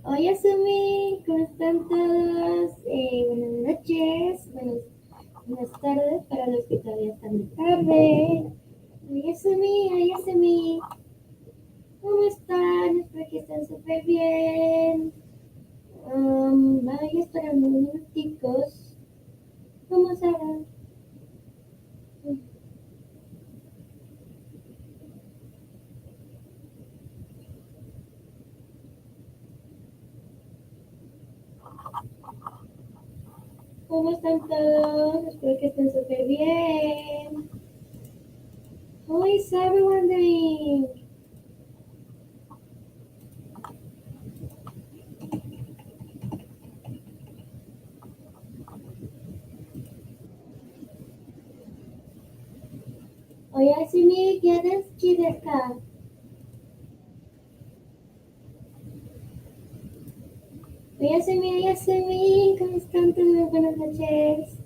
Hola Sumi, ¿cómo están todos? Buenas noches, buenas tardes para los que todavía están de tarde. Hola Sumi, ¿cómo están? Espero que estén súper bien. Voy a esperar unos minuticos. ¿Cómo estarán? ¿Cómo están todos? Espero que estén súper bien. How is everyone doing? Hola Sumi, ¿quieres chideska? Hola Sumi, ¿cómo están todos? Buenas noches.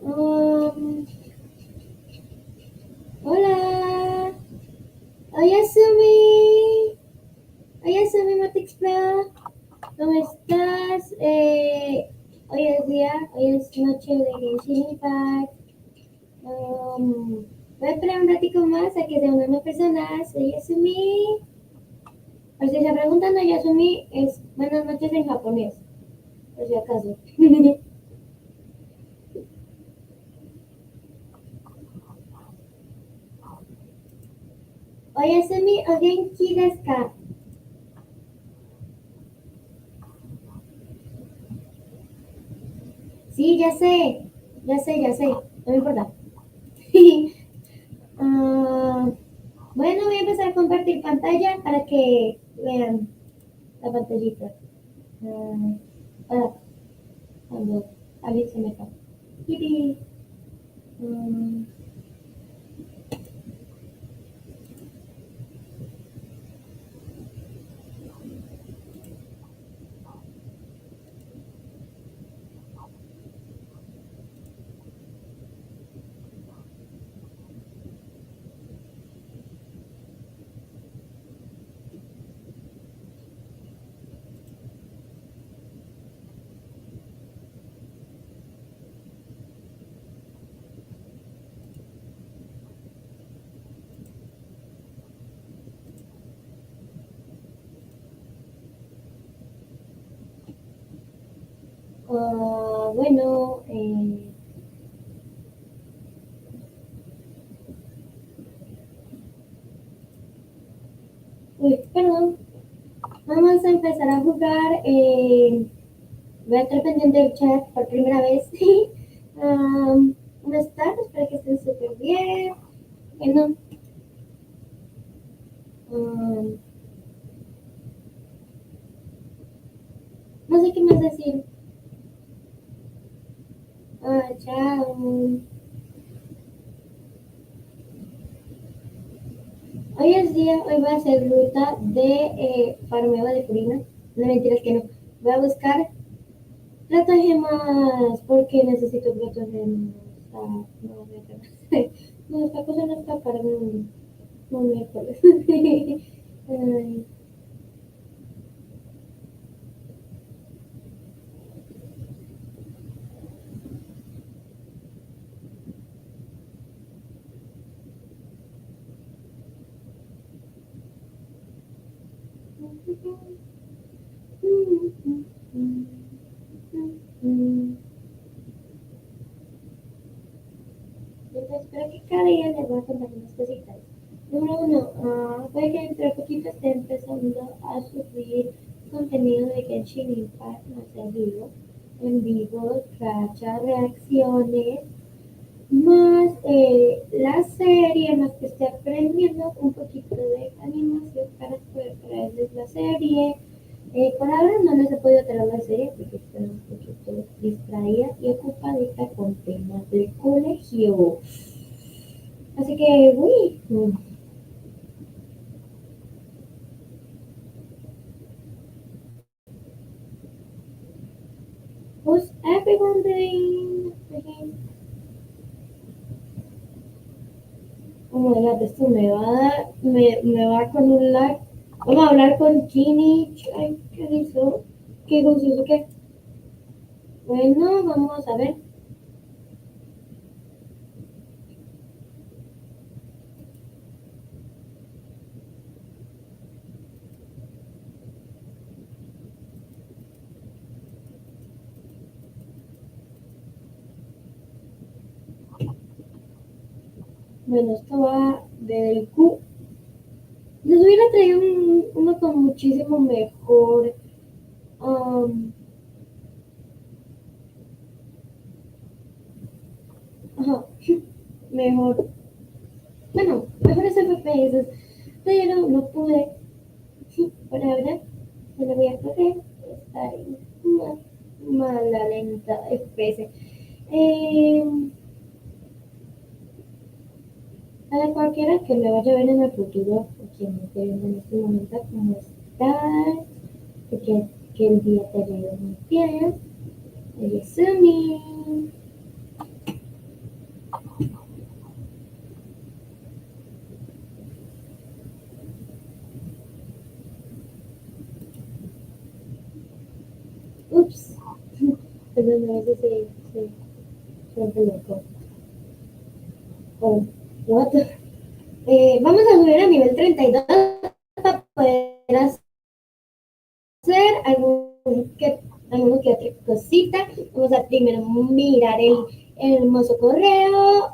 Um, Hola. Hola Sumi. Hola Sumi Matixpla. ¿Cómo estás? Hoy es día, hoy es noche de Genshin Impact. Voy a esperar un ratito más a que se unan más personas. Hola Sumi. Por si se preguntan, Hola Sumi es buenas noches en japonés, por si acaso. Hola Sumi, o genki desu ka? Sí, ya sé, no me importa. Ah, bueno, voy a empezar a compartir pantalla para que vean la pantallita. Ah, cuando alguien se meta. Yipi. Mm, bueno, uy, perdón. Vamos a empezar a jugar. Voy a estar pendiente del chat por primera vez. Buenas tardes, espero que estén súper bien. Bueno, um, no sé qué más decir. Chao. Hoy es día, hoy voy a hacer ruta de farmeo de purina. No, mentiras que no. Voy a buscar platagemas porque necesito platagemas. No, no, esta cosa no está para un miércoles. Ay. Entonces, espero que cada día les voy a contar unas cositas. Número uno, puede que dentro de poquito esté empezando a subir contenido de Genshin Impact, no sé, en vivo, racha, reacciones, más la serie, más que estoy aprendiendo un poquito de animación para poder traerles la serie. Por ahora no les he podido traer la serie porque estoy un poquito distraída y ocupadita con temas del colegio. Así que, uy, who's everyone doing? my god, esto me va a dar, me va con un lag. Vamos a hablar con Ginny. Ay, ¿qué hizo? ¿Qué hizo? ¿Qué? Bueno, vamos a ver. Bueno, esto va del Q. Les hubiera traído uno con muchísimo mejor. um, ajá, mejor. Bueno, mejores FPS. Pero no pude. Por ahora, se lo voy a coger. Está ahí. Mala lenta FPS. Eh, a cualquiera que me vaya a ver en el futuro, o quien me esté viendo en este momento, ¿cómo estás? Que el día te haya ido muy bien. Sumi. Ups. Perdón, a veces se vuelve loco. Oh, what? Vamos a subir a nivel 32 para poder hacer alguna que otra cosita. Vamos a primero mirar el hermoso correo.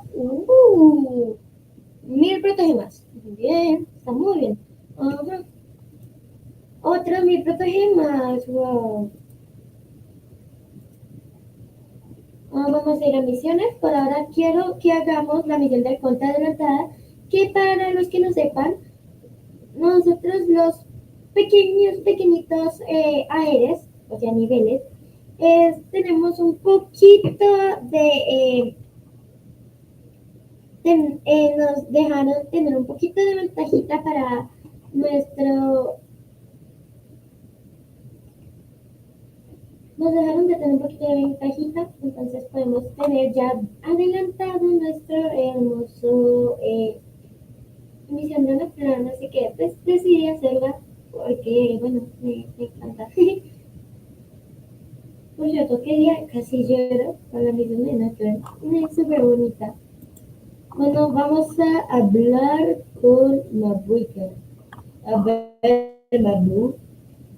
1000 protege más. Bien, está muy bien. Ajá. Otro 1000 protege más. Wow. Vamos a ir a misiones. Por ahora quiero que hagamos la misión del conta adelantada, que para los que no sepan, nosotros los pequeñitos aéreos, o sea, niveles, tenemos un poquito nos dejaron tener un poquito de ventajita para nuestro, nos dejaron de tener un poquito de ventajita, entonces podemos tener ya adelantado nuestro hermoso misión de plan, así que pues decidí hacerla porque, bueno, me encanta. Por cierto, que día casi lloro con la misión de Noche. Es súper bonita. Bueno, vamos a hablar con Mabuika. A ver, Mabu.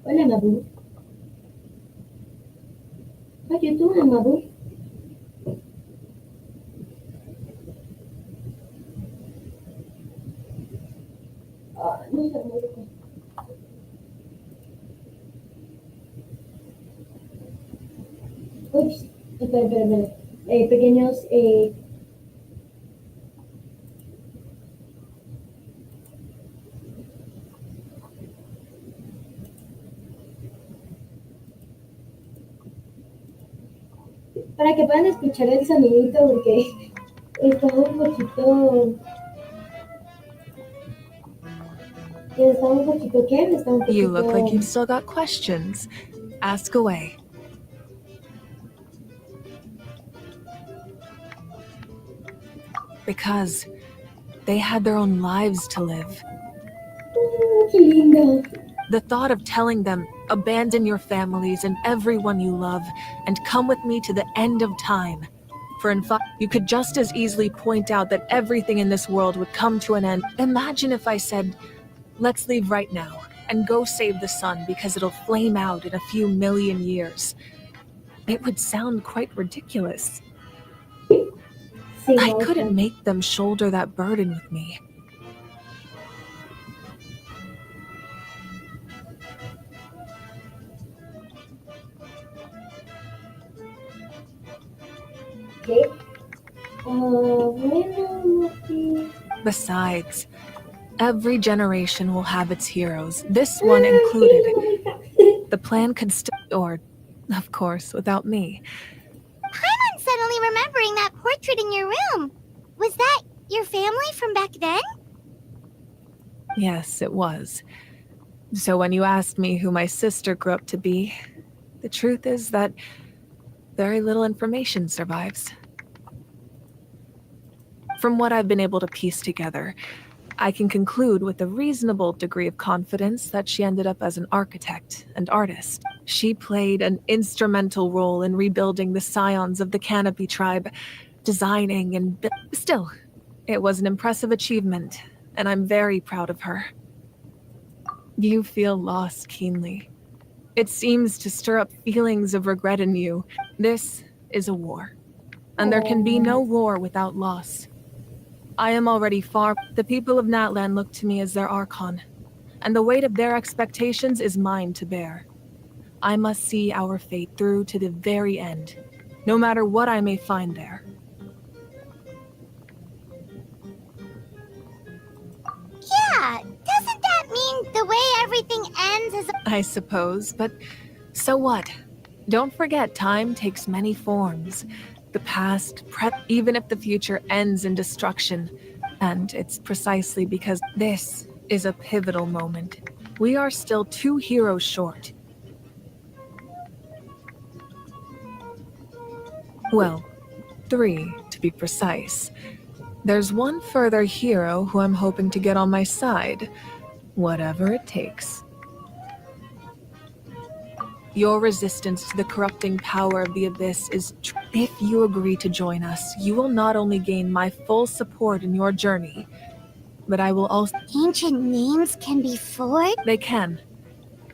Hola, Mabu. Oye, tú, Mabu. No sé, Mabu. Ups, espera. Pequeños, para que puedan escuchar el sonidito, porque está un poquito, ¿qué? Está un You look like poquito. you've still got questions. Ask away. Because they had their own lives to live. Qué lindo. The thought of telling them, abandon your families and everyone you love, and come with me to the end of time. For in fact, you could just as easily point out that everything in this world would come to an end. Imagine if I said, let's leave right now, and go save the sun because it'll flame out in a few million years. It would sound quite ridiculous. Sí, I basta. couldn't make them shoulder that burden with me. ¿Qué? Bueno, sí. Besides, every generation will have its heroes, this one included. The plan could still, or, of course, without me. I'm suddenly remembering that portrait in your room. Was that your family from back then? Yes, it was. So when you asked me who my sister grew up to be, the truth is that very little information survives. From what I've been able to piece together, I can conclude with a reasonable degree of confidence that she ended up as an architect and artist. She played an instrumental role in rebuilding the scions of the Canopy tribe, designing and still, it was an impressive achievement, and I'm very proud of her. You feel loss keenly. It seems to stir up feelings of regret in you. This is a war, and there can be no war without loss. I am already far. The people of Natlan look to me as their Archon, and the weight of their expectations is mine to bear. I must see our fate through to the very end, no matter what I may find there. Yeah, doesn't that mean the way everything ends is... I suppose, but so what? Don't forget, time takes many forms. The past, even if the future ends in destruction. And it's precisely because this is a pivotal moment. We are still 2 heroes short. Well, 3 to be precise. There's one further hero who I'm hoping to get on my side, whatever it takes. Your resistance to the corrupting power of the Abyss is if you agree to join us, you will not only gain my full support in your journey, but I will also... Ancient names can be forged? They can.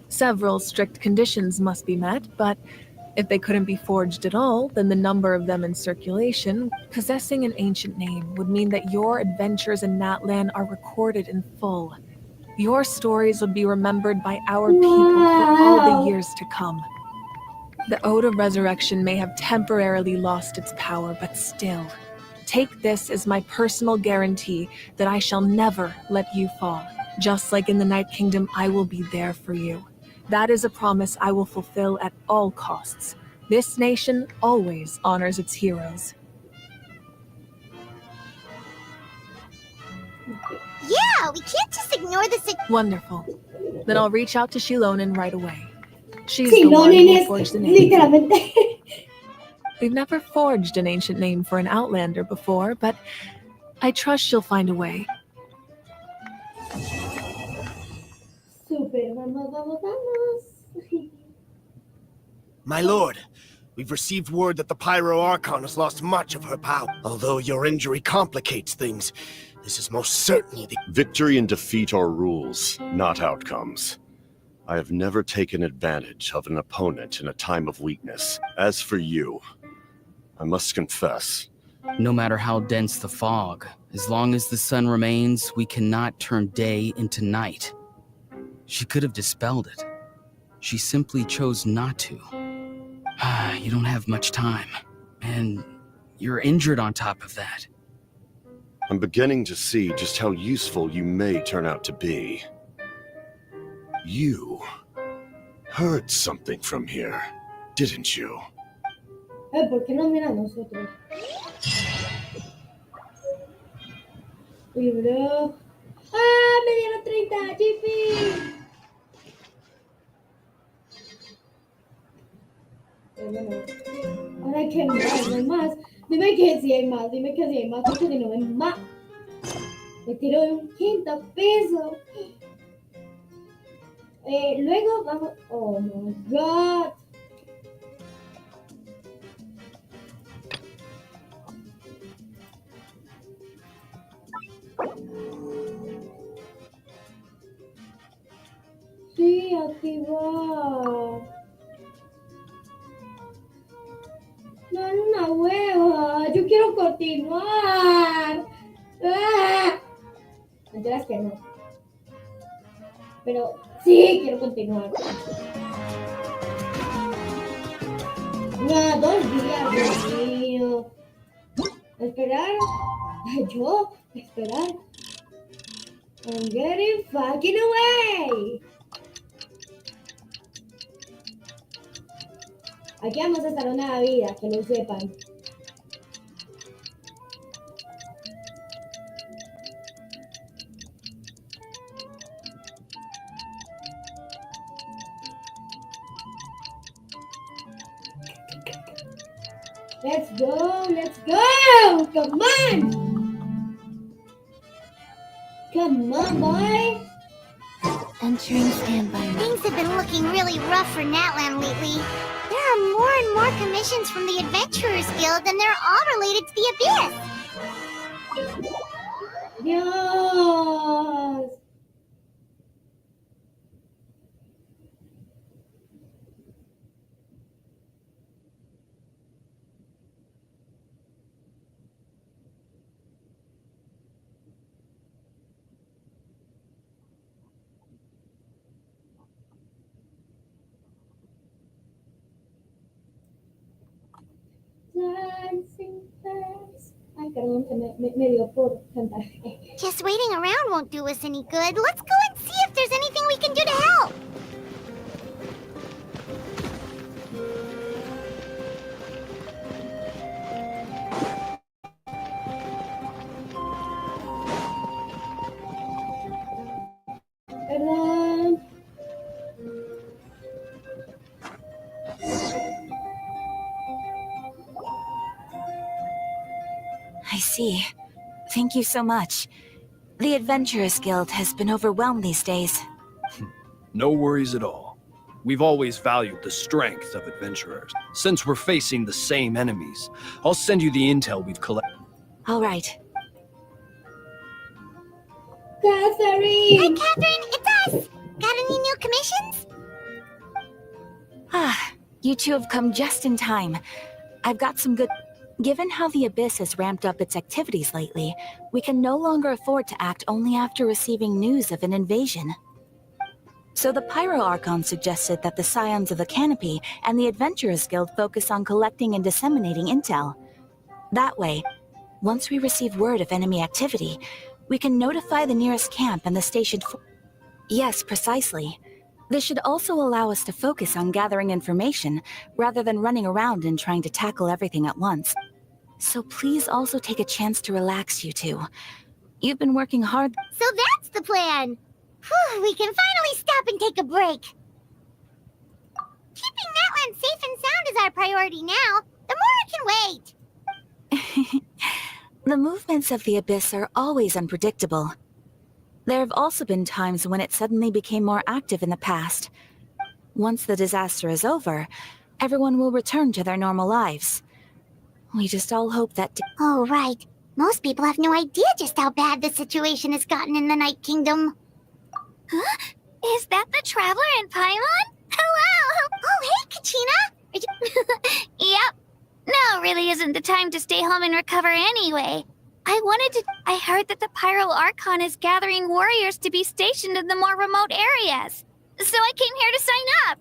Several strict conditions must be met, but if they couldn't be forged at all, then the number of them in circulation, possessing an ancient name would mean that your adventures in Natlan are recorded in full. Your stories would be remembered by our people for all the years to come. The Ode of Resurrection may have temporarily lost its power, but still, take this as my personal guarantee that I shall never let you fall. Just like in the Night Kingdom, I will be there for you. That is a promise I will fulfill at all costs. This nation always honors its heroes. Yeah, we can't just ignore this. Wonderful. Then I'll reach out to Shilonen right away. She's the one who will forge the name. Literalmente. We've never forged an ancient name for an Outlander before, but I trust she'll find a way. Super, vamos. My lord, we've received word that the Pyro Archon has lost much of her power. Although your injury complicates things, this is most certainly the... Victory and defeat are rules, not outcomes. I have never taken advantage of an opponent in a time of weakness. As for you, I must confess. No matter how dense the fog, as long as the sun remains, we cannot turn day into night. She could have dispelled it. She simply chose not to. You don't have much time, and you're injured on top of that. I'm beginning to see just how useful you may turn out to be. You heard something from here, didn't you? ¿Por qué no mira a nosotros? Uy, bro. ¡Ah! ¡Me dieron 30! ¡Jippy! Bueno, ahora que más, no hay más. Dime que si hay más, dime que si hay más, porque si no hay más. Me tiro de un quinto piso. Luego vamos. Oh my god. Sí, aquí va. No, una hueva. Yo quiero continuar. ¡Ah! Mentiras que no. Pero sí, quiero continuar. No, 2 días, Dios mío. Esperar. Yo, esperar. I'm getting fucking away. Aquí vamos a estar una vida, que lo sepan. Let's go, let's go! Come on! Come on, boy! Entering standby. Things have been looking really rough for Natland lately. There are more and more commissions from the Adventurers Guild, and they're all related to the Abyss. Dios! Dancing fast. Ay, perdón, me dio por cantar. Just waiting around won't do us any good. Let's go and see if there's anything we can do to help. Perdón. I see. Thank you so much. The Adventurers Guild has been overwhelmed these days. No worries at all. We've always valued the strength of adventurers. Since we're facing the same enemies, I'll send you the intel we've collected. All right. Catherine! Hi, Catherine, it's us! Got any new commissions? You two have come just in time. I've got some good... Given how the Abyss has ramped up its activities lately, we can no longer afford to act only after receiving news of an invasion. So the Pyro Archon suggested that the Scions of the Canopy and the Adventurers Guild focus on collecting and disseminating intel. That way, once we receive word of enemy activity, we can notify the nearest camp and the stationed Yes, precisely. This should also allow us to focus on gathering information, rather than running around and trying to tackle everything at once. So please also take a chance to relax, you two. You've been working hard. So that's the plan! Whew, we can finally stop and take a break. Keeping Natland safe and sound is our priority now. The more can wait. The movements of the Abyss are always unpredictable. There have also been times when it suddenly became more active in the past. Once the disaster is over, everyone will return to their normal lives. We just all hope that... Oh, right. Most people have no idea just how bad the situation has gotten in the Night Kingdom. Huh? Is that the Traveler in Paimon? Hello! Oh, hey, Kachina! Yep. Now really isn't the time to stay home and recover anyway. I heard that the Pyro Archon is gathering warriors to be stationed in the more remote areas. So I came here to sign up.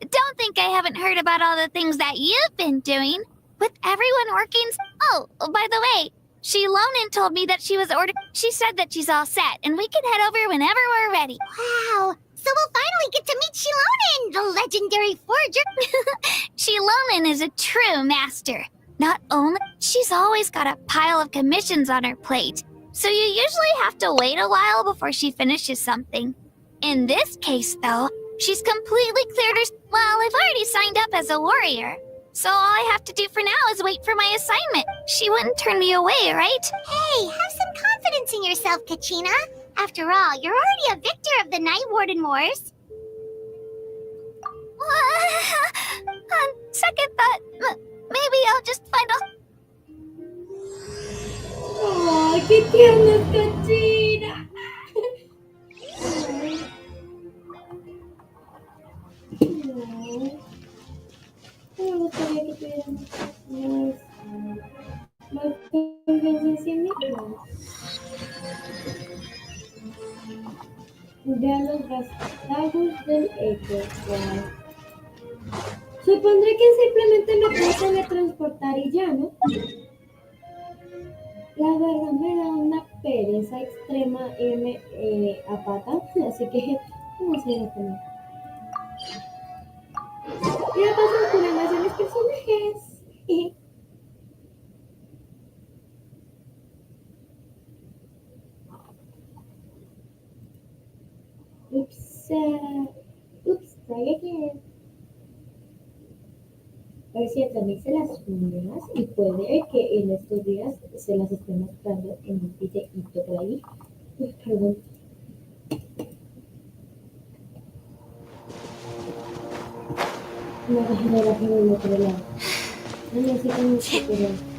Don't think I haven't heard about all the things that you've been doing. With everyone working... Oh, by the way, Shilonin told me that she was ordered... She said that she's all set, and we can head over whenever we're ready. Wow! So we'll finally get to meet Shilonin, the legendary forger! Shilonin is a true master. Not only... She's always got a pile of commissions on her plate, so you usually have to wait a while before she finishes something. In this case, though, she's completely cleared her... Well, I've already signed up as a warrior. So all I have to do for now is wait for my assignment. She wouldn't turn me away, right? Hey, have some confidence in yourself, Kachina. After all, you're already a victor of the Night Warden Wars. On second thought, maybe I'll just find a... ¡Ay, qué tierna es Cachina! Me gustaría que tuviéramos más confianza en sí mismos. Vean los vástagos del eco. Wow. Supondré que simplemente me puedo teletransportar y ya, ¿no? La verdad me da una pereza extrema a pata, así que vamos a ir a comer. Y de paso curan más a mis personajes. Oops, try again. A ver si ya también se las uñas y puede que en estos días se las esté mostrando en un videíto por ahí. Uy, perdón. Una carrera por el otro lado. No necesito mucho, pero...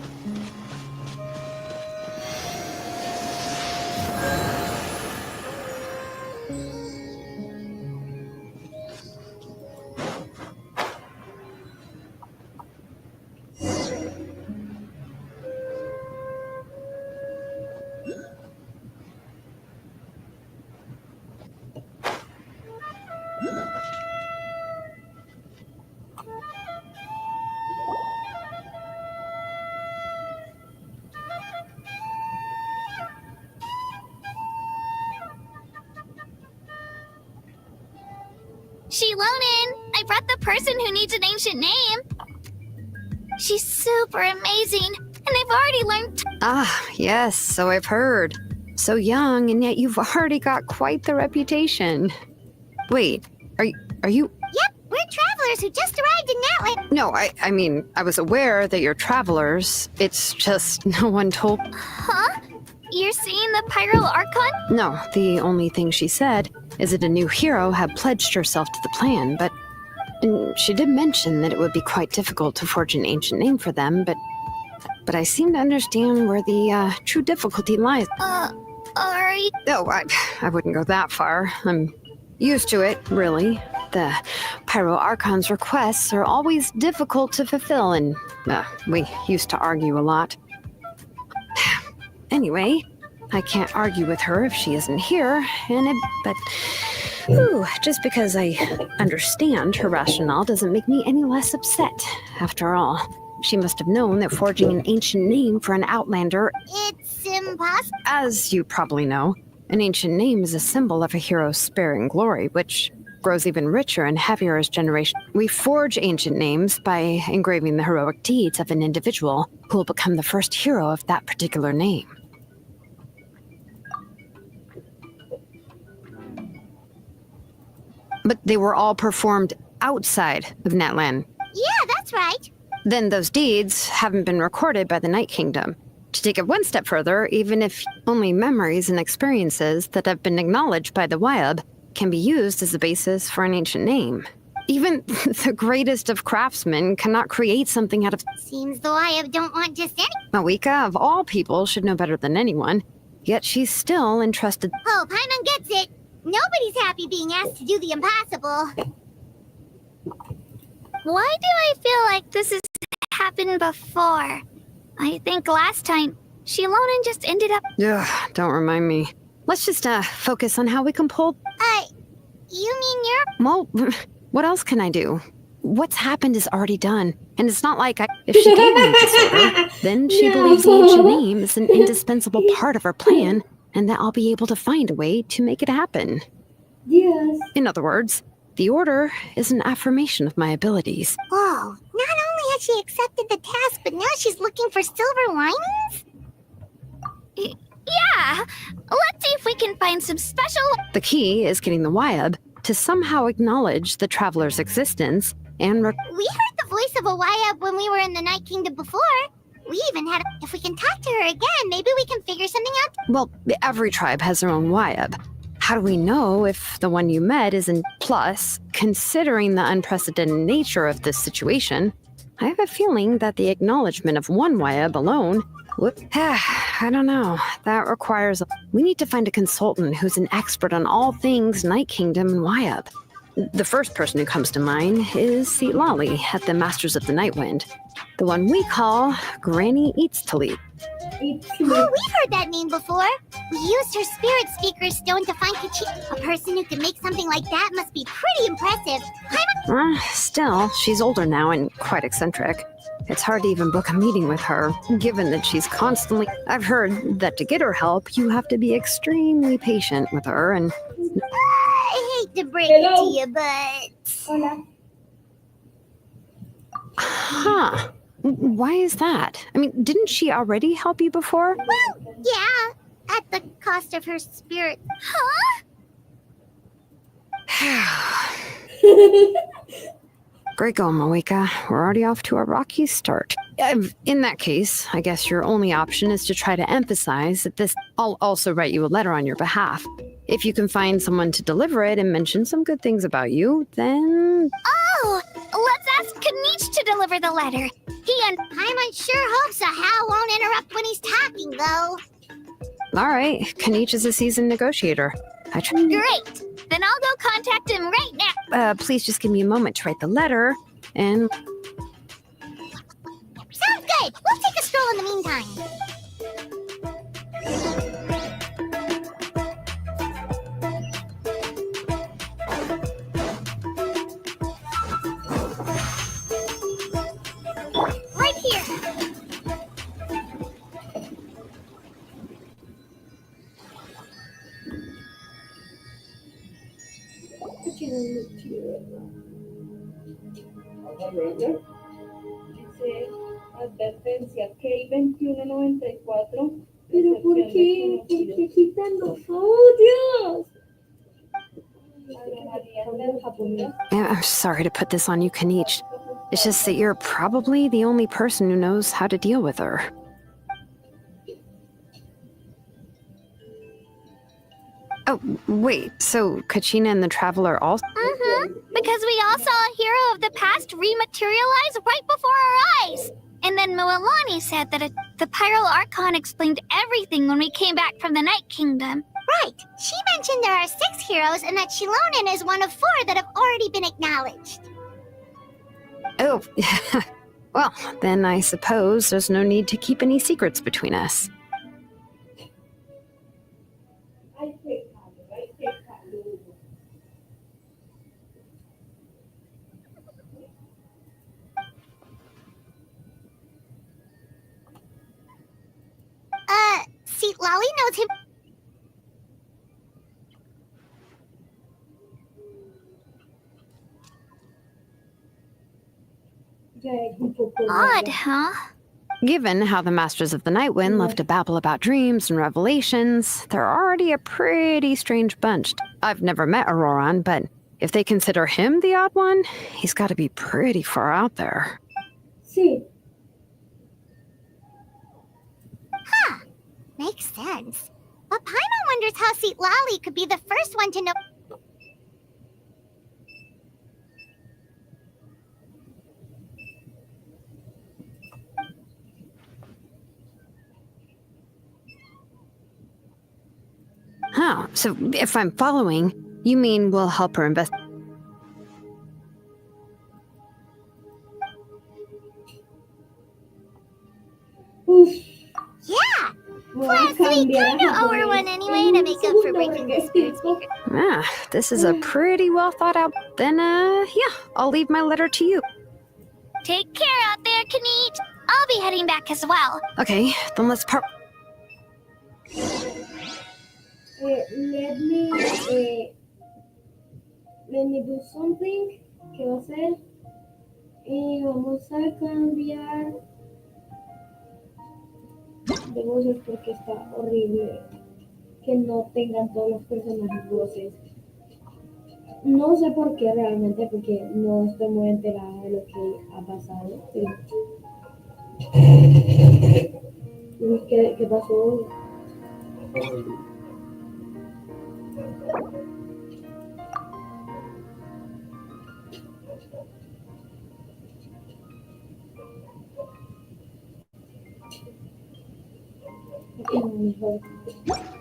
Shilonin, I brought the person who needs an ancient name. She's super amazing, and I've already learned. Ah, yes, so I've heard. So young, and yet you've already got quite the reputation. Wait, are you? Yep, we're travelers who just arrived in Natland. No, I mean, I was aware that you're travelers. It's just no one told. Huh? You're seeing the Pyro Archon? No, the only thing she said is that a new hero had pledged herself to the plan, but and she did mention that it would be quite difficult to forge an ancient name for them, but I seem to understand where the true difficulty lies. Are you? Oh, I wouldn't go that far. I'm used to it, really. The Pyro Archon's requests are always difficult to fulfill, and we used to argue a lot. Anyway, I can't argue with her if she isn't here, but just because I understand her rationale doesn't make me any less upset. After all, she must have known that forging an ancient name for an outlander... It's impossible. As you probably know, an ancient name is a symbol of a hero's spirit and glory, which grows even richer and heavier as generations. We forge ancient names by engraving the heroic deeds of an individual who will become the first hero of that particular name. But they were all performed outside of Natlan. Yeah, that's right. Then those deeds haven't been recorded by the Night Kingdom. To take it one step further, even if only memories and experiences that have been acknowledged by the Wyab can be used as the basis for an ancient name. Even the greatest of craftsmen cannot create something out of... Seems the Wyab don't want just any... Mawika, of all people, should know better than anyone, yet she's still entrusted... Oh, Paimon gets it. Nobody's happy being asked to do the impossible. Why do I feel like this has happened before? I think last time, Shilonin just ended up... Ugh, don't remind me. Let's just focus on how we can pull... You mean you're... Well, what else can I do? What's happened is already done, and it's not like if she gave me this order, then she believes the ancient name is an indispensable part of her plan, and that I'll be able to find a way to make it happen. Yes. In other words, the order is an affirmation of my abilities. Whoa, not only has she accepted the task, but now she's looking for silver linings? Yeah, let's see if we can find some special... The key is getting the Wyab to somehow acknowledge the traveler's existence and... We heard the voice of a Wyab when we were in the Night Kingdom before. We even had... If we can talk to her again, maybe we can figure something out. Well, every tribe has their own Wyab. How do we know if the one you met isn't... Plus, considering the unprecedented nature of this situation, I have a feeling that the acknowledgement of one Wyab alone... I don't know. That requires... We need to find a consultant who's an expert on all things Night Kingdom and Wyab. The first person who comes to mind is Seatlali at the Masters of the Nightwind. The one we call Granny Eats to Leap. Oh, we've heard that name before. We used her spirit speaker stone to find Kachina. A person who can make something like that must be pretty impressive. Still, she's older now and quite eccentric. It's hard to even book a meeting with her, given that she's constantly... I've heard that to get her help, you have to be extremely patient with her and... I hate to break it to you, but... Hola. Huh. Why is that? I mean, didn't she already help you before? Well, yeah. At the cost of her spirit. Huh? Great going, Mawika. We're already off to a rocky start. In that case, I guess your only option is to try to emphasize that this. I'll also write you a letter on your behalf. If you can find someone to deliver it and mention some good things about you, then. Oh, let's ask Kanich to deliver the letter. He and Paimon sure hopes a Hal won't interrupt when he's talking, though. All right, Kanich is a seasoned negotiator. Great. Then I'll go contact him right now. Please just give me a moment to write the letter, and. Sounds good. We'll take a stroll in the meantime. Right here. Dice advertencia K2194. ¿Pero por qué? ¿Por qué quitan los audios? I'm sorry to put this on you, Kanich. It's just that you're probably the only person who knows how to deal with her. Oh, wait, so Kachina and the Traveler also? Because we all saw a hero of the past rematerialize right before our eyes. And then Mualani said that the Pyro Archon explained everything when we came back from the Night Kingdom. Right. She mentioned there are 6 heroes and that Shilonen is one of 4 that have already been acknowledged. Oh, well, then I suppose there's no need to keep any secrets between us. See, Lolly knows him. Odd, huh? Given how the Masters of the Nightwind love to babble about dreams and revelations, they're already a pretty strange bunch. I've never met Auroran, but if they consider him the odd one, he's got to be pretty far out there. Sí. Huh. Makes sense. But Paimon wonders how Seat Lolly could be the first one to know. Huh, so if I'm following, you mean we'll help her invest? Yeah! Plus, we kinda owe her one anyway to make up for breaking the spirit speaker. Ah, this is a pretty well thought out. Then, yeah, I'll leave my letter to you. Take care out there, Kanich. I'll be heading back as well. Okay, then let's part. Let me do something. ¿Qué va a hacer? Vamos a cambiar de voces porque está horrible que no tengan todos los personajes voces. No sé por qué realmente, porque no estoy muy enterada de lo que ha pasado. Pero... ¿Qué pasó?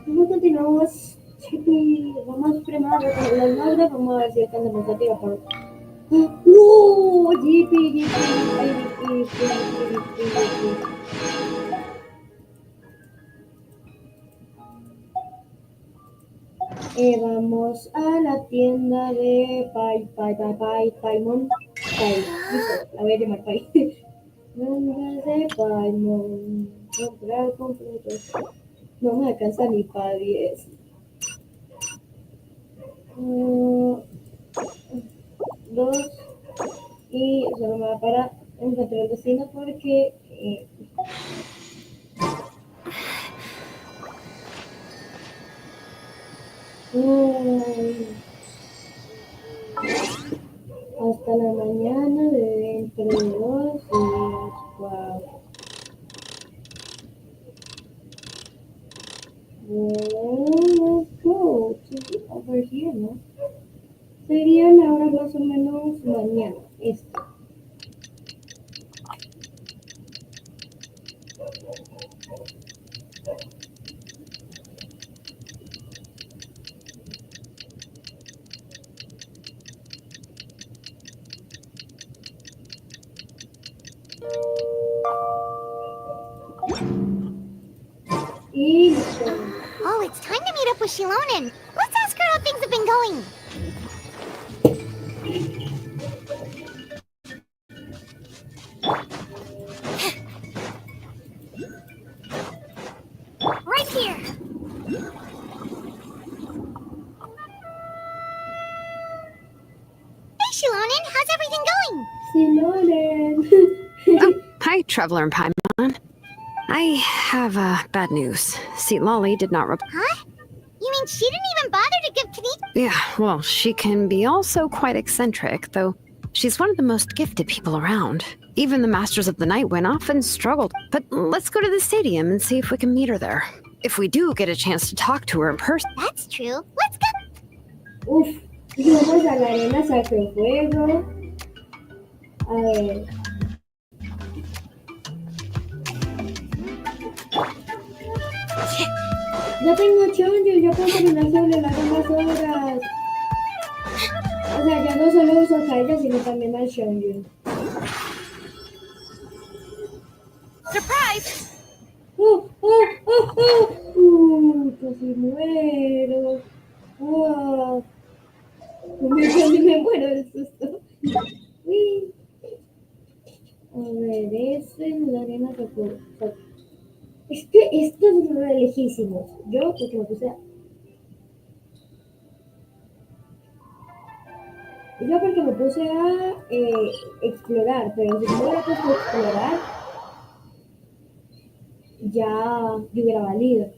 Vamos a continuamos. Vamos primero con las magras. Vamos a ver si están demostrativas para. ¡No! ¡Yipi! Vamos a la tienda de Paimon. Listo, la voy a llamar Pai. Tienda de Paimon. Comprar completos. No me alcanza ni para 10. 2 y solo me va para encontrar el destino porque hasta la mañana de entre 2 y 4. Sería la hora más o menos mañana. Esto. Y listo. Oh, it's time to meet up with Shilonen. Let's ask her how things have been going. Right here. Hey, Shilonen, how's everything going? Silonen. Hi, Traveler and Paimon. I have bad news. See, Lolly did not Huh? You mean she didn't even bother to give Kenny? Yeah, well, she can be also quite eccentric, though she's one of the most gifted people around. Even the Masters of the Night often struggled. But let's go to the stadium and see if we can meet her there. If we do get a chance to talk to her in person. That's true. Let's go. Uf, y vamos a la arena Sacro Fuego. A ver. Ya tengo Chonju, yo puedo caminar sobre las demás horas. O sea, ya no solo uso a Kaija, sino también al Chonju. Surprise! ¡Oh, oh, oh, oh! Casi muero. ¡Oh! Casi me muero del susto. Uy. A ver, es en la arena Sakura. Es que esto es re lejísimos. Yo, porque me puse a... Yo porque me puse a explorar, pero si no me hubiera puesto a explorar, ya hubiera valido.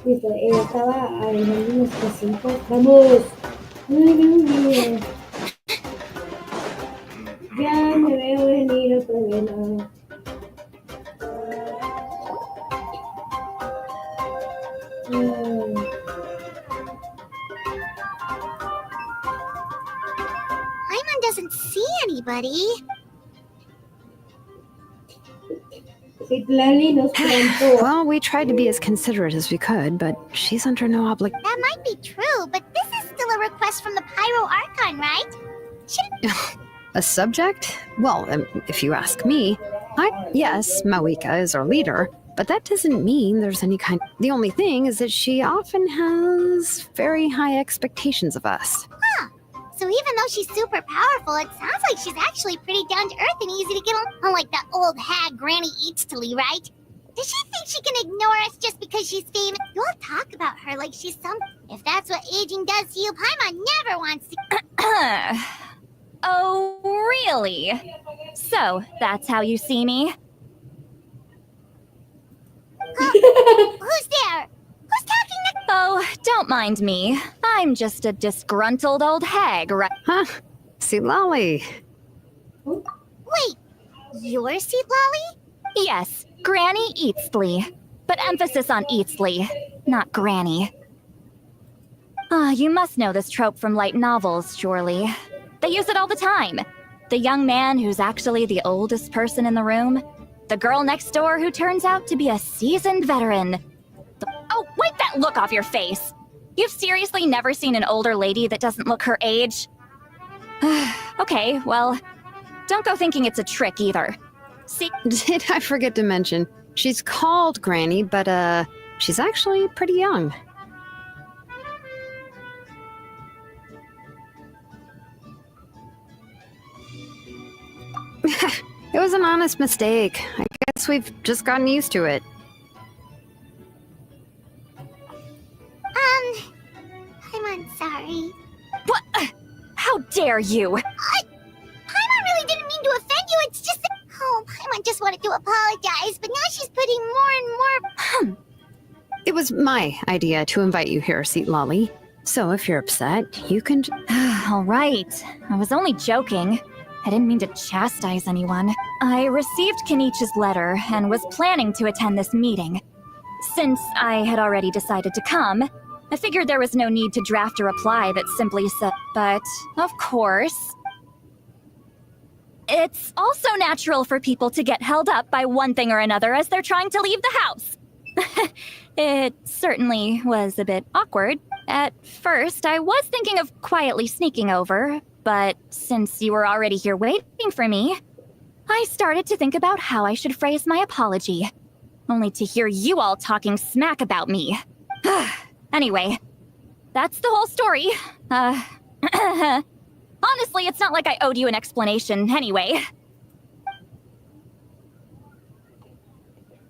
Listo, estaba arreglando unas cositas. ¡Vamos! ¡Ay, Dios mío! Ya me veo venir el problema. Paimon doesn't see anybody. Citlali nos plantó. Well, we tried to be as considerate as we could, but she's under no obligation. That might be true, but this is still a request from the Pyro Archon, right? A subject? Well, if you ask me, yes, Mawika is our leader, but that doesn't mean there's any kind. The only thing is that she often has very high expectations of us. Huh. So even though she's super powerful, it sounds like she's actually pretty down to earth and easy to get along. Unlike that old hag Granny Eatstly, right? Does she think she can ignore us just because she's famous? You all talk about her like she's some... If that's what aging does to you, Paimon never wants to... Oh, really? So, that's how you see me? Who's there? Who's talking to... Oh, don't mind me. I'm just a disgruntled old hag, right? Huh? See, Lolly. Wait, you're Lolly? Yes, Granny Eatsley. But emphasis on Eatsley, not Granny. You must know this trope from light novels, surely. They use it all the time. The young man who's actually the oldest person in the room. The girl next door who turns out to be a seasoned veteran. Oh, wipe that look off your face! You've seriously never seen an older lady that doesn't look her age? Okay, well, don't go thinking it's a trick either. See? Did I forget to mention, she's called Granny, but she's actually pretty young. It was an honest mistake. I guess we've just gotten used to it. I'm sorry. What? How dare you? Paimon really didn't mean to offend you, it's just that... Oh, Paimon just wanted to apologize, but now she's putting more and more... It was my idea to invite you here, Seat Lolly. So if you're upset, you can... All right. I was only joking. I didn't mean to chastise anyone. I received Kenichi's letter and was planning to attend this meeting. Since I had already decided to come, I figured there was no need to draft a reply that simply said, but, of course... It's also natural for people to get held up by one thing or another as they're trying to leave the house. It certainly was a bit awkward. At first, I was thinking of quietly sneaking over, but since you were already here waiting for me, I started to think about how I should phrase my apology, only to hear you all talking smack about me. Anyway, that's the whole story. Honestly, it's not like I owed you an explanation anyway.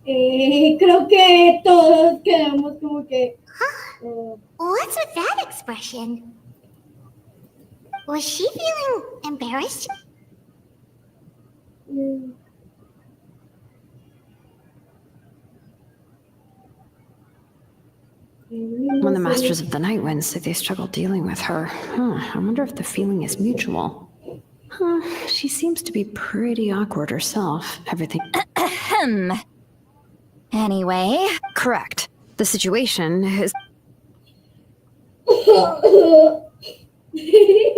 Creo que todos quedamos como que... What's with that expression? Was she feeling embarrassed? When the Masters of the Night Wind say they struggle dealing with her, I wonder if the feeling is mutual. She seems to be pretty awkward herself. Everything... Anyway... Correct. The situation is...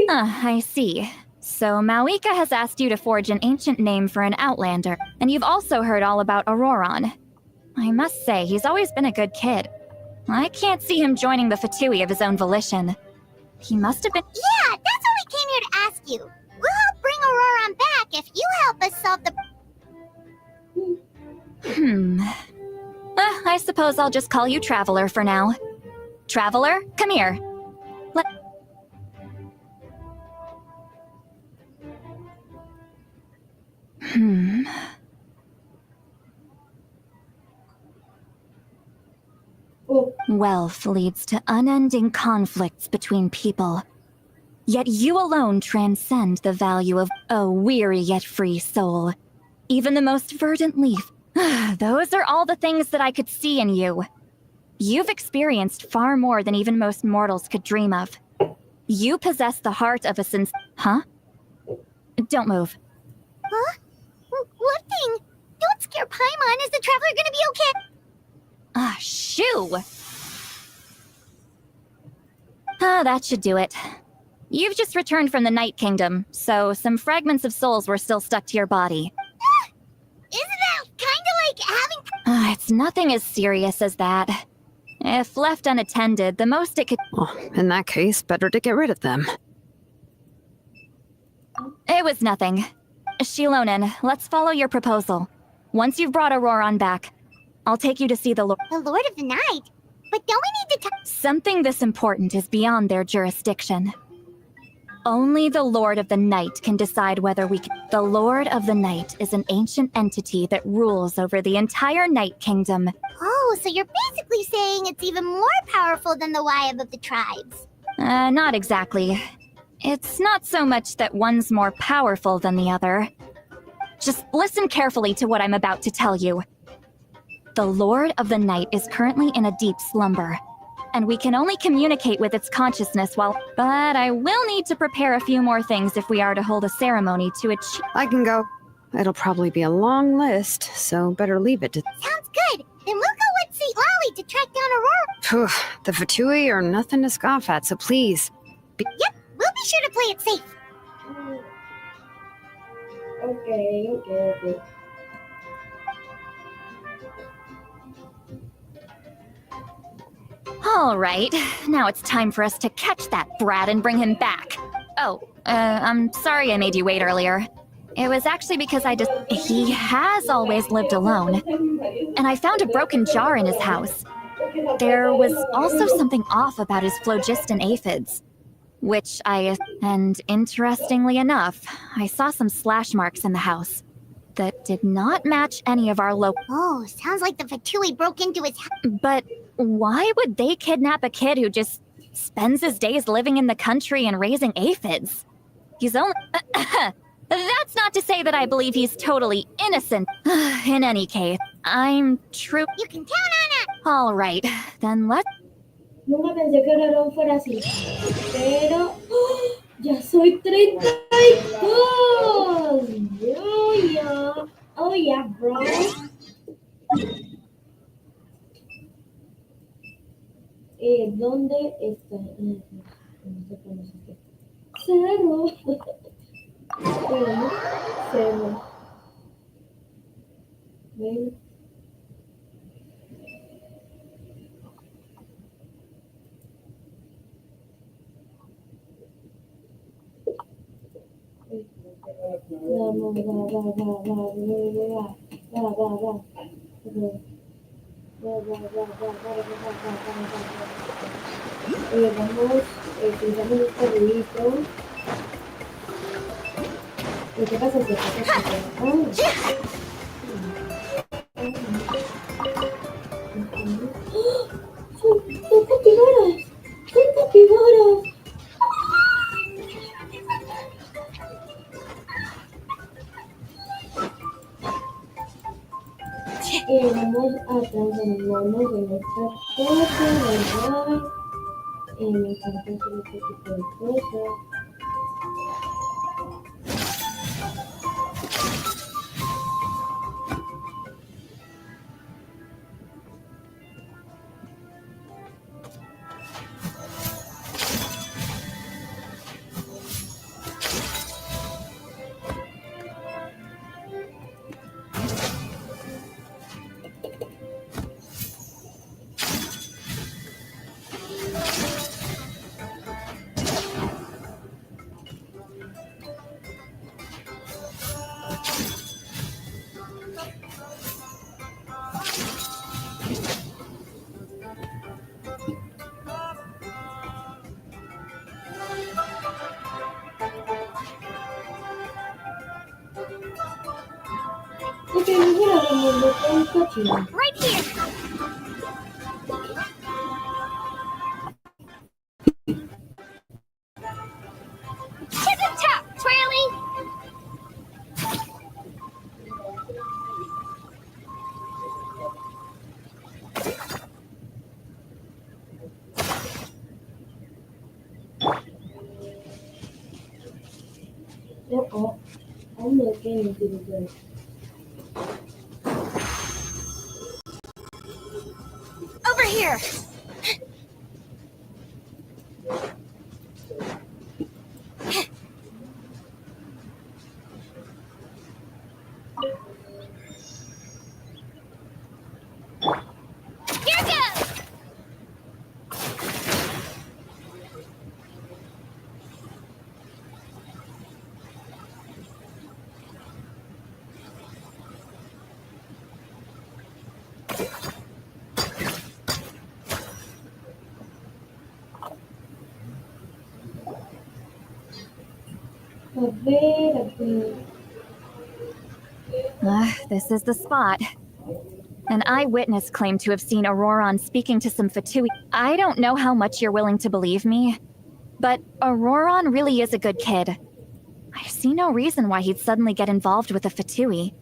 I see. So Mawika has asked you to forge an ancient name for an Outlander, and you've also heard all about Auroron. I must say, he's always been a good kid. I can't see him joining the Fatui of his own volition. He must have been— Yeah, that's what we came here to ask you. We'll help bring Auroron back if you help us solve the... I suppose I'll just call you Traveler for now. Traveler, come here. Wealth leads to unending conflicts between people. Yet you alone transcend the value of a weary yet free soul. Even the most verdant leaf. Those are all the things that I could see in you. You've experienced far more than even most mortals could dream of. You possess the heart of a Huh? Don't move. Huh? What thing? Don't scare Paimon. Is the Traveler gonna be okay? Shoo! That should do it. You've just returned from the Night Kingdom, so some fragments of souls were still stuck to your body. Isn't that kinda like having... It's nothing as serious as that. If left unattended, the most it could... Well, in that case, better to get rid of them. It was nothing. Shilonen, let's follow your proposal. Once you've brought Auroron back, I'll take you to see the Lord... The Lord of the Night? But don't we need to Something this important is beyond their jurisdiction. Only the Lord of the Night can decide whether we can... The Lord of the Night is an ancient entity that rules over the entire Night Kingdom. Oh, so you're basically saying it's even more powerful than the Wayab of the tribes. Not exactly. It's not so much that one's more powerful than the other. Just listen carefully to what I'm about to tell you. The Lord of the Night is currently in a deep slumber, and we can only communicate with its consciousness while... But I will need to prepare a few more things if we are to hold a ceremony to achieve... I can go. It'll probably be a long list, so better leave it to... Sounds good. Then we'll go with St. Lolly to track down Aurora. The Fatui are nothing to scoff at, so please... Yep, we'll be sure to play it safe. Okay. All right, now it's time for us to catch that brat and bring him back. Oh, I'm sorry I made you wait earlier. It was actually because he has always lived alone, and I found a broken jar in his house. There was also something off about his phlogiston aphids, and interestingly enough, I saw some slash marks in the house that did not match any of our local... Oh, sounds like the Fatui broke into his house. But why would they kidnap a kid who just spends his days living in the country and raising aphids. He's only... That's not to say that I believe he's totally innocent. In any case, I'm true. You can count on it! All right, then let's... Nunca pensé que Rarón fuera así. Pero... ¡oh! ¡Ya soy 32! ¡Oh, yeah! ¡Oh, yeah, bro! ¿Dónde está? No sé cómo se dice. Cerro. Bueno, cerro. Ven. Vamos, utilizamos este ruidito. Lo que pasa es que son capibaras. Son capibaras. Vamos a transformarnos en esta cosa, ¿verdad? Me encanta hacer este tipo de cosas. Ok, mira, vamos a un cochino. Right here! To the top, Twirly! Oh, I'm looking into the dirt. Over here! Here goes! A ver. This is the spot. An eyewitness claimed to have seen Auroron speaking to some Fatui. I don't know how much you're willing to believe me, but Auroron really is a good kid. I see no reason why he'd suddenly get involved with a Fatui.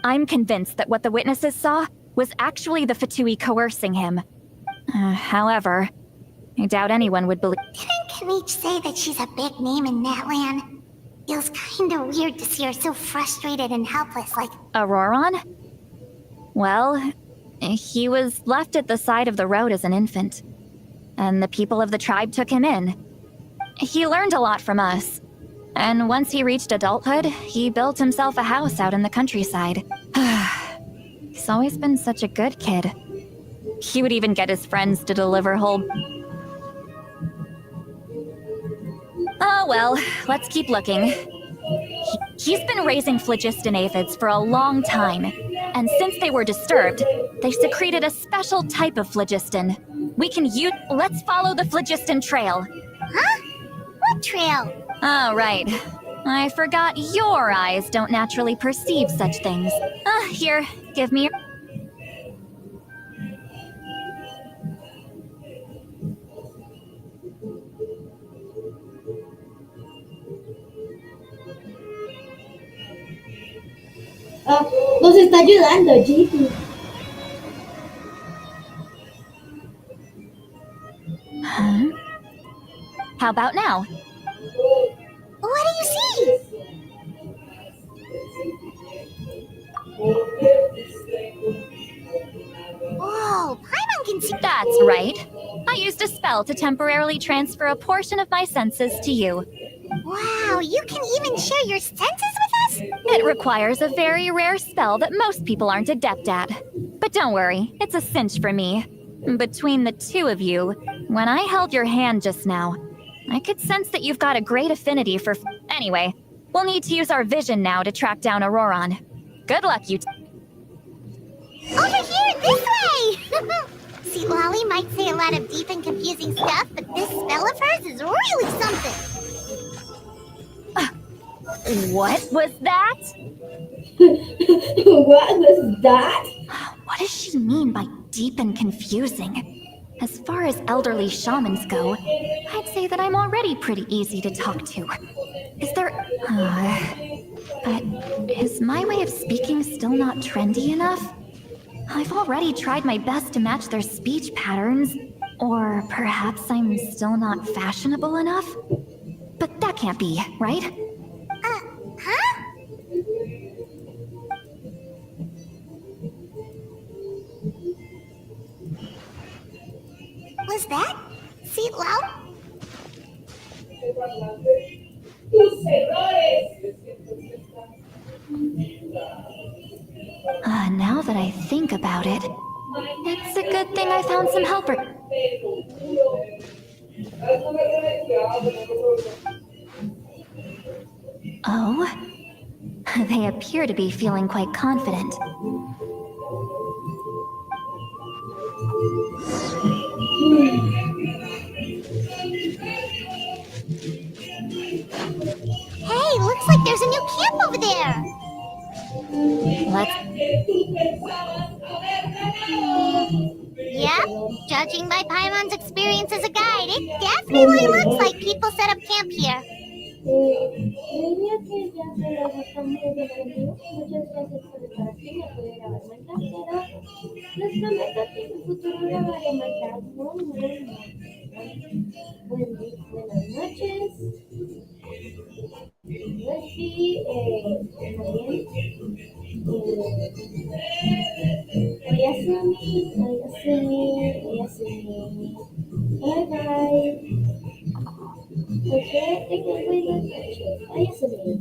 I'm convinced that what the witnesses saw was actually the Fatui coercing him. However, I doubt anyone would believe. Didn't Kanich say that she's a big name in that land? Feels kinda weird to see her so frustrated and helpless like... Auroron? Well, he was left at the side of the road as an infant, and the people of the tribe took him in. He learned a lot from us, and once he reached adulthood, he built himself a house out in the countryside. He's always been such a good kid. He would even get his friends to deliver whole... Oh well, let's keep looking. He's been raising phlogiston aphids for a long time, and since they were disturbed, they secreted a special type of phlogiston. We can use... Let's follow the phlogiston trail. Huh? What trail? Oh, right. I forgot your eyes don't naturally perceive such things. Here, give me your... Ah, nos está ayudando, Gigi. Huh? How about now? What do you see? Whoa, Paimon can see. That's right. I used a spell to temporarily transfer a portion of my senses to you. Wow, you can even share your senses with us? It requires a very rare spell that most people aren't adept at. But don't worry, it's a cinch for me. Between the two of you, when I held your hand just now, I could sense that you've got a great affinity for. Anyway, we'll need to use our vision now to track down Auroron. Good luck, you. Over here, this way! See, Lolly might say a lot of deep and confusing stuff, but this spell of hers is really something. What was that? What was that? What does she mean by deep and confusing? As far as elderly shamans go, I'd say that I'm already pretty easy to talk to. Is there... but is my way of speaking still not trendy enough? I've already tried my best to match their speech patterns. Or perhaps I'm still not fashionable enough? But that can't be, right? Huh? Was that? See, Lau? Now that I think about it, it's a good thing I found some helper. Oh? They appear to be feeling quite confident. Hey, looks like there's a new camp over there. Let's... Yep, judging by Paimon's experience as a guide, it definitely looks like people set up camp here. Diría que ya se lo gastamos de contigo. Muchas gracias por estar aquí. Me puede grabar Minecraft, pero les prometo que en el futuro grabaré Minecraft buenas noches. Lucy, también. Oyasumi, Oyasumi, Oyasumi. Bye bye. Okay, tengan buenas noches. Oyasumi.